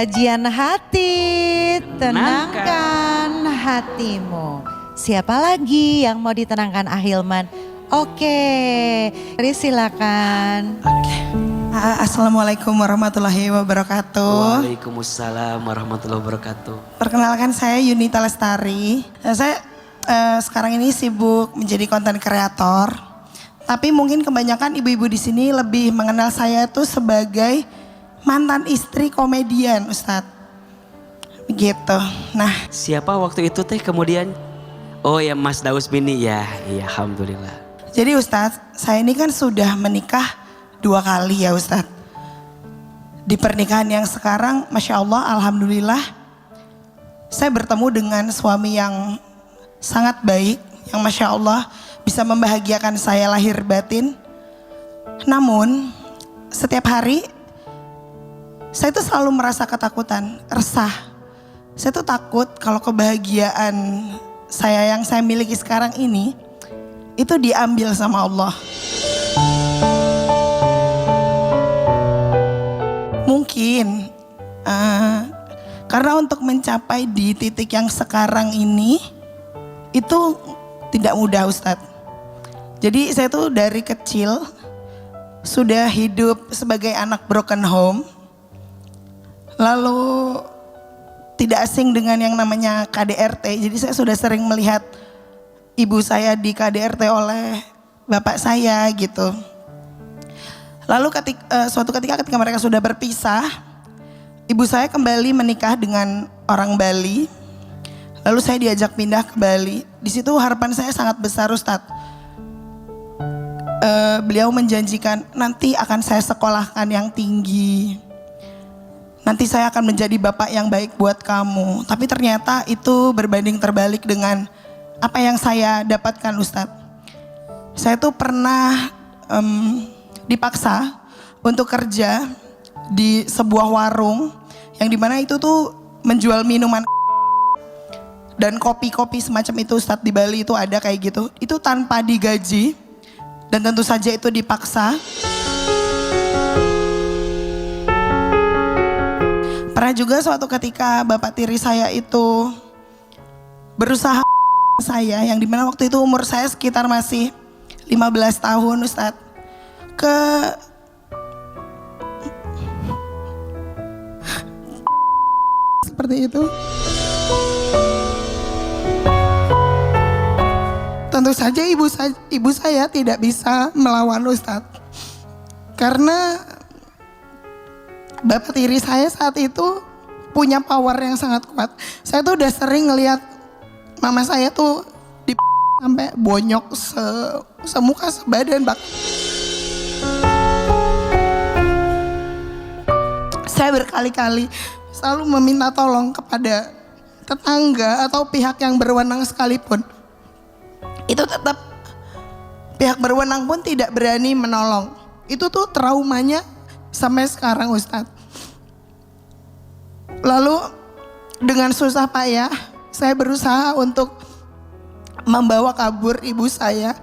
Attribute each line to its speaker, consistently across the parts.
Speaker 1: kajian hati, tenangkan hatimu. Siapa lagi yang mau ditenangkan Ahilman? Oke, silakan.
Speaker 2: Assalamualaikum warahmatullahi wabarakatuh.
Speaker 3: Waalaikumsalam warahmatullahi wabarakatuh.
Speaker 2: Perkenalkan saya Yunita Lestari. Saya sekarang ini sibuk menjadi konten kreator. Tapi mungkin kebanyakan ibu-ibu di sini lebih mengenal saya tuh sebagai mantan istri komedian, Ustadz. Begitu. Nah,
Speaker 3: siapa waktu itu teh kemudian? Oh ya, Mas Daus Bini ya. Iya, alhamdulillah.
Speaker 2: jadi Ustadz, saya ini kan sudah menikah 2 kali ya Ustadz. Di pernikahan yang sekarang, Masya Allah, alhamdulillah, saya bertemu dengan suami yang sangat baik, yang Masya Allah bisa membahagiakan saya lahir batin. Namun, setiap hari, saya tuh selalu merasa ketakutan, resah. Saya tuh takut kalau kebahagiaan saya yang saya miliki sekarang ini, itu diambil sama Allah. Mungkin karena untuk mencapai di titik yang sekarang ini, itu tidak mudah Ustadz. Jadi saya tuh dari kecil sudah hidup sebagai anak broken home. Lalu tidak asing dengan yang namanya KDRT. Jadi saya sudah sering melihat ibu saya di KDRT oleh bapak saya gitu. Lalu suatu ketika mereka sudah berpisah, ibu saya kembali menikah dengan orang Bali. Lalu saya diajak pindah ke Bali. Di situ harapan saya sangat besar Ustadz. Beliau menjanjikan nanti akan saya sekolahkan yang tinggi. Nanti saya akan menjadi bapak yang baik buat kamu. Tapi ternyata itu berbanding terbalik dengan apa yang saya dapatkan Ustadz. Saya tuh pernah dipaksa untuk kerja di sebuah warung yang dimana itu tuh menjual minuman dan kopi-kopi semacam itu Ustadz. Di Bali itu ada kayak gitu. Itu tanpa digaji dan tentu saja itu dipaksa. Pernah juga suatu ketika bapak tiri saya itu berusaha saya, yang dimana waktu itu umur saya sekitar masih 15 tahun Ustadz. Seperti itu. Tentu saja ibu saya tidak bisa melawan Ustadz. Karena bapak tiri saya saat itu punya power yang sangat kuat. Saya tuh udah sering ngelihat mama saya tuh sampai bonyok semuka sebadan bak. Saya berkali-kali selalu meminta tolong kepada tetangga atau pihak yang berwenang sekalipun. Itu tetap pihak berwenang pun tidak berani menolong. Itu tuh traumanya sampai sekarang Ustadz. Lalu dengan susah payah saya berusaha untuk membawa kabur ibu saya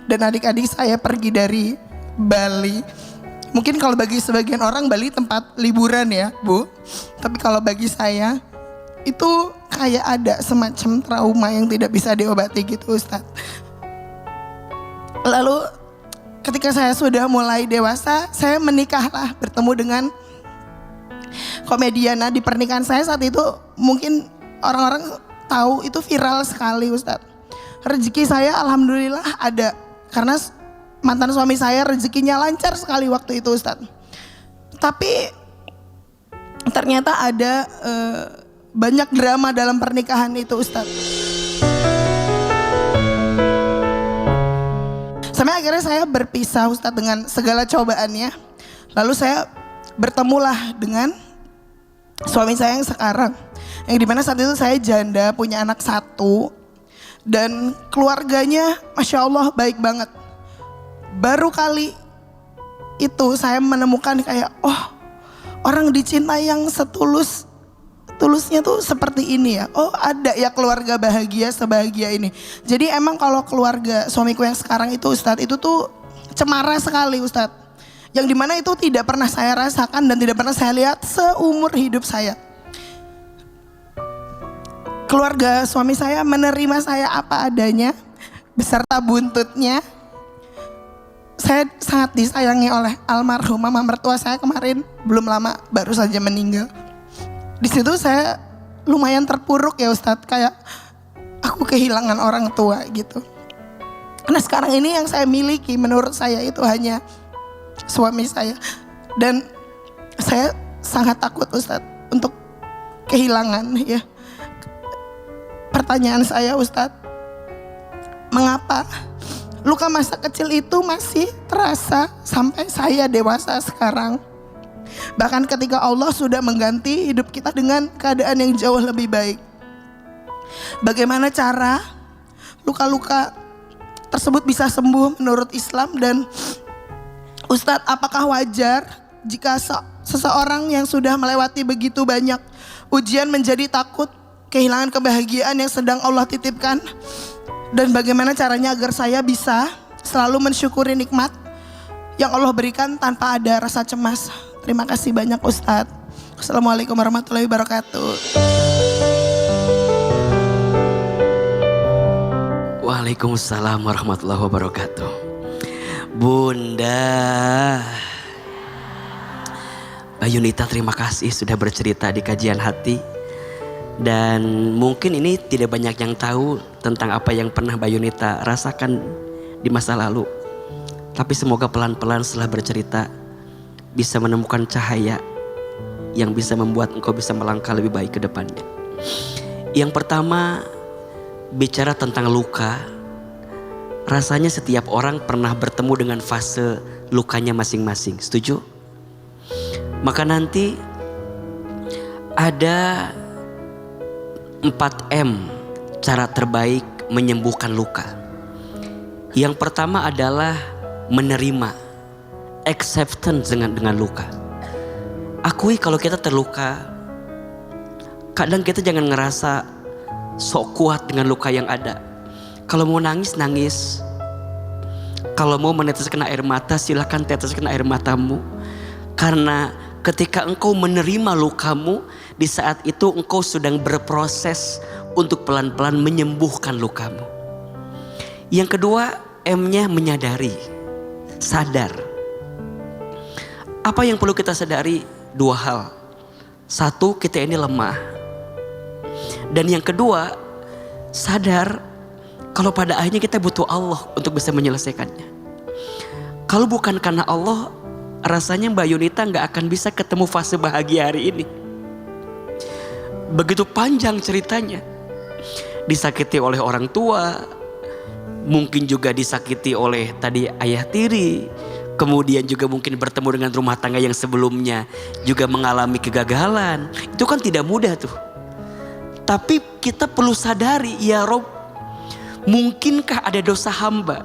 Speaker 2: dan adik-adik saya pergi dari Bali. Mungkin kalau bagi sebagian orang Bali tempat liburan ya Bu. Tapi kalau bagi saya itu kayak ada semacam trauma yang tidak bisa diobati gitu Ustadz. Lalu ketika saya sudah mulai dewasa, saya menikahlah bertemu dengan komedian. Nah, di pernikahan saya saat itu mungkin orang-orang tahu itu viral sekali Ustadz. Rezeki saya alhamdulillah ada karena mantan suami saya rezekinya lancar sekali waktu itu Ustadz. Tapi ternyata ada banyak drama dalam pernikahan itu Ustadz. Sampai akhirnya saya berpisah Ustadz dengan segala cobaannya. Lalu saya bertemulah dengan suami saya yang sekarang. Yang dimana saat itu saya janda, punya anak 1. Dan keluarganya Masya Allah baik banget. Baru kali itu saya menemukan kayak, oh orang dicintai yang tulusnya tuh seperti ini ya. Oh ada ya keluarga bahagia sebahagia ini. Jadi emang kalau keluarga suamiku yang sekarang itu Ustadz, itu tuh cemara sekali Ustadz. Yang dimana itu tidak pernah saya rasakan dan tidak pernah saya lihat seumur hidup saya. keluarga suami saya menerima saya apa adanya beserta buntutnya. Saya sangat disayangi oleh almarhum mama mertua saya, kemarin belum lama baru saja meninggal. Di situ saya lumayan terpuruk ya Ustadz, kayak aku kehilangan orang tua gitu. Nah sekarang ini yang saya miliki menurut saya itu hanya suami saya. Dan saya sangat takut Ustadz untuk kehilangan ya. Pertanyaan saya Ustadz, mengapa luka masa kecil itu masih terasa sampai saya dewasa sekarang? Bahkan ketika Allah sudah mengganti hidup kita dengan keadaan yang jauh lebih baik. Bagaimana cara luka-luka tersebut bisa sembuh menurut Islam? Dan Ustadz, apakah wajar jika seseorang yang sudah melewati begitu banyak ujian menjadi takut kehilangan kebahagiaan yang sedang Allah titipkan? Dan bagaimana caranya agar saya bisa selalu mensyukuri nikmat yang Allah berikan tanpa ada rasa cemas? Terima kasih banyak Ustadz. Assalamualaikum warahmatullahi wabarakatuh.
Speaker 3: Waalaikumsalam warahmatullahi wabarakatuh. Bunda Mbak Yunita, terima kasih sudah bercerita di kajian hati. Dan mungkin ini tidak banyak yang tahu tentang apa yang pernah Mbak Yunita rasakan di masa lalu. Tapi semoga pelan-pelan setelah bercerita bisa menemukan cahaya yang bisa membuat engkau bisa melangkah lebih baik ke depannya. Yang pertama, bicara tentang luka. Rasanya setiap orang pernah bertemu dengan fase lukanya masing-masing. Setuju? Maka nanti ada 4M cara terbaik menyembuhkan luka. Yang pertama adalah menerima, acceptance dengan luka. Akui kalau kita terluka. Kadang kita jangan ngerasa sok kuat dengan luka yang ada. Kalau mau nangis, nangis. Kalau mau meneteskan air mata, silakan teteskan air matamu. Karena ketika engkau menerima lukamu, di saat itu engkau sedang berproses untuk pelan-pelan menyembuhkan lukamu. Yang kedua, M-nya menyadari, sadar. Apa yang perlu kita sadari? 2 hal. 1, kita ini lemah. Dan yang kedua, sadar kalau pada akhirnya kita butuh Allah untuk bisa menyelesaikannya. Kalau bukan karena Allah, rasanya Mbak Yunita gak akan bisa ketemu fase bahagia hari ini. Begitu panjang ceritanya. Disakiti oleh orang tua, mungkin juga disakiti oleh tadi ayah tiri, kemudian juga mungkin bertemu dengan rumah tangga yang sebelumnya juga mengalami kegagalan. Itu kan tidak mudah tuh. Tapi kita perlu sadari, ya Rob, mungkinkah ada dosa hamba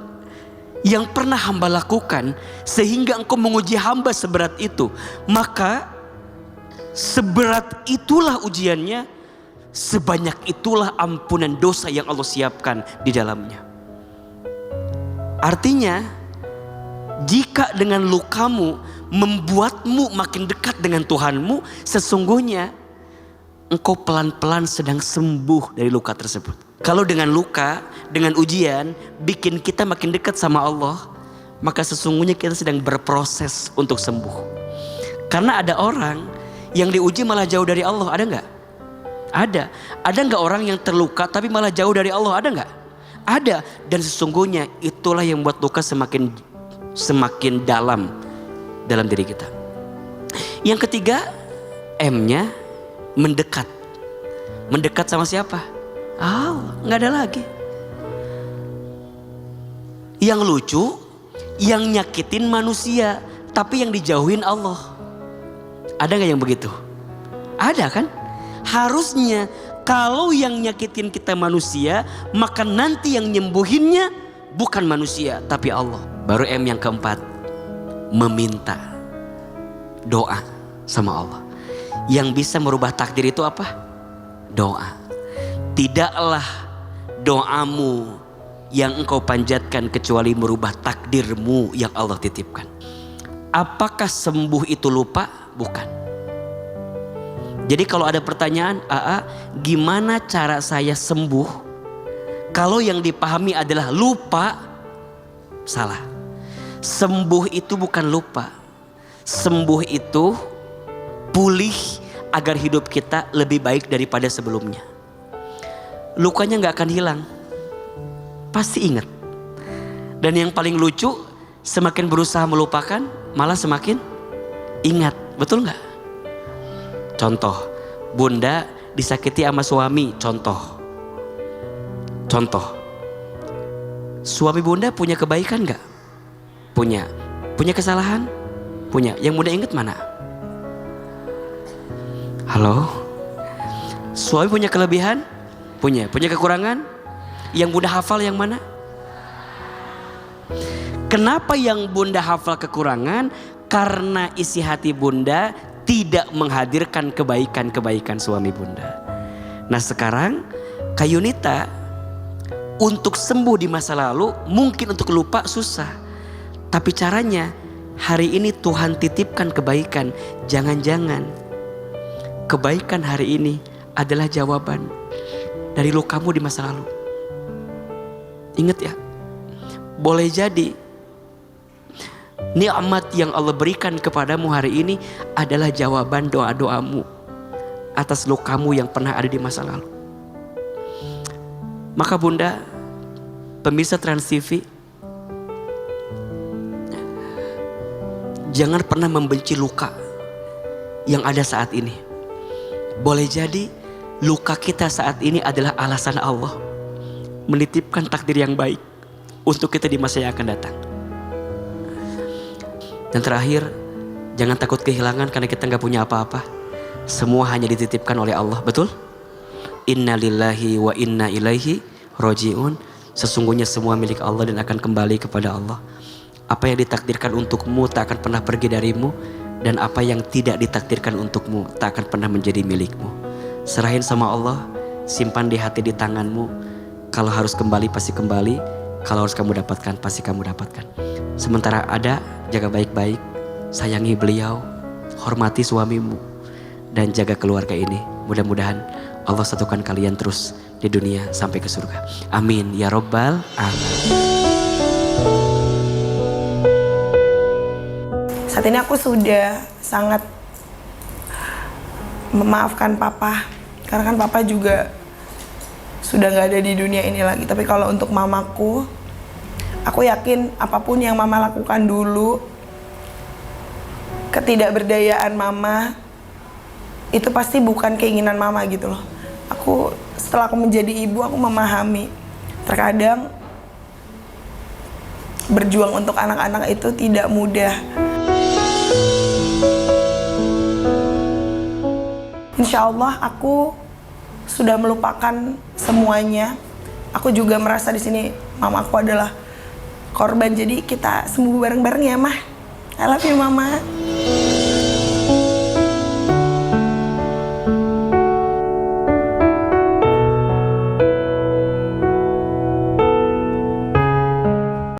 Speaker 3: yang pernah hamba lakukan sehingga engkau menguji hamba seberat itu? Maka seberat itulah ujiannya, sebanyak itulah ampunan dosa yang Allah siapkan di dalamnya. Artinya, jika dengan lukamu membuatmu makin dekat dengan Tuhanmu, sesungguhnya engkau pelan-pelan sedang sembuh dari luka tersebut. Kalau dengan luka, dengan ujian, bikin kita makin dekat sama Allah, maka sesungguhnya kita sedang berproses untuk sembuh. Karena ada orang yang diuji malah jauh dari Allah, ada nggak? Ada. Ada nggak orang yang terluka tapi malah jauh dari Allah, ada nggak? Ada. Dan sesungguhnya itulah yang membuat luka semakin dalam diri kita. Yang ketiga, M-nya mendekat. Mendekat sama siapa? Nggak ada lagi. Yang lucu, yang nyakitin manusia, tapi yang dijauhin Allah. Ada gak yang begitu? Ada kan? Harusnya kalau yang nyakitin kita manusia, maka nanti yang nyembuhinnya bukan manusia tapi Allah. Baru M yang keempat, meminta, doa sama Allah. Yang bisa merubah takdir itu apa? Doa. Tidaklah doamu yang engkau panjatkan kecuali merubah takdirmu yang Allah titipkan. Apakah sembuh itu lupa? Bukan. Jadi kalau ada pertanyaan, gimana cara saya sembuh? Kalau yang dipahami adalah lupa, salah. Sembuh itu bukan lupa. Sembuh itu pulih agar hidup kita lebih baik daripada sebelumnya. Lukanya gak akan hilang, pasti ingat. Dan yang paling lucu, semakin berusaha melupakan, malah semakin ingat. Betul gak? Contoh, bunda disakiti sama suami, contoh. Suami bunda punya kebaikan gak? Punya. Punya kesalahan? Punya. Yang bunda ingat mana? Halo? Suami punya kelebihan? Punya. Punya kekurangan? Yang bunda hafal yang mana? Kenapa yang bunda hafal kekurangan? Karena isi hati bunda tidak menghadirkan kebaikan-kebaikan suami bunda. Nah sekarang Kak Yunita untuk sembuh di masa lalu, mungkin untuk lupa susah. Tapi caranya hari ini Tuhan titipkan kebaikan. Jangan-jangan kebaikan hari ini adalah jawaban dari lukamu di masa lalu. Ingat ya, boleh jadi nikmat yang Allah berikan kepadamu hari ini adalah jawaban doa-doamu atas lukamu yang pernah ada di masa lalu. Maka bunda, pemirsa Trans TV, jangan pernah membenci luka yang ada saat ini. Boleh jadi luka kita saat ini adalah alasan Allah menitipkan takdir yang baik untuk kita di masa yang akan datang. Dan terakhir, jangan takut kehilangan karena kita gak punya apa-apa. Semua hanya dititipkan oleh Allah, betul? Inna lillahi wa inna ilaihi roji'un. Sesungguhnya semua milik Allah dan akan kembali kepada Allah. Apa yang ditakdirkan untukmu tak akan pernah pergi darimu. Dan apa yang tidak ditakdirkan untukmu tak akan pernah menjadi milikmu. Serahin sama Allah, simpan di hati, di tanganmu. Kalau harus kembali pasti kembali. Kalau harus kamu dapatkan pasti kamu dapatkan. Sementara ada, jaga baik-baik, sayangi beliau, hormati suamimu, dan jaga keluarga ini. Mudah-mudahan Allah satukan kalian terus di dunia sampai ke surga. Amin ya robbal alamin.
Speaker 2: Saat ini aku sudah sangat memaafkan papa, karena kan papa juga sudah gak ada di dunia ini lagi. Tapi kalau untuk mamaku, aku yakin apapun yang mama lakukan dulu, ketidakberdayaan mama, itu pasti bukan keinginan mama gitu loh. Setelah aku menjadi ibu, aku memahami. Terkadang berjuang untuk anak-anak itu tidak mudah. Insya Allah aku sudah melupakan semuanya. Aku juga merasa di sini mama aku adalah korban. Jadi kita sembuh bareng-bareng ya, Mah. I love you, Mama.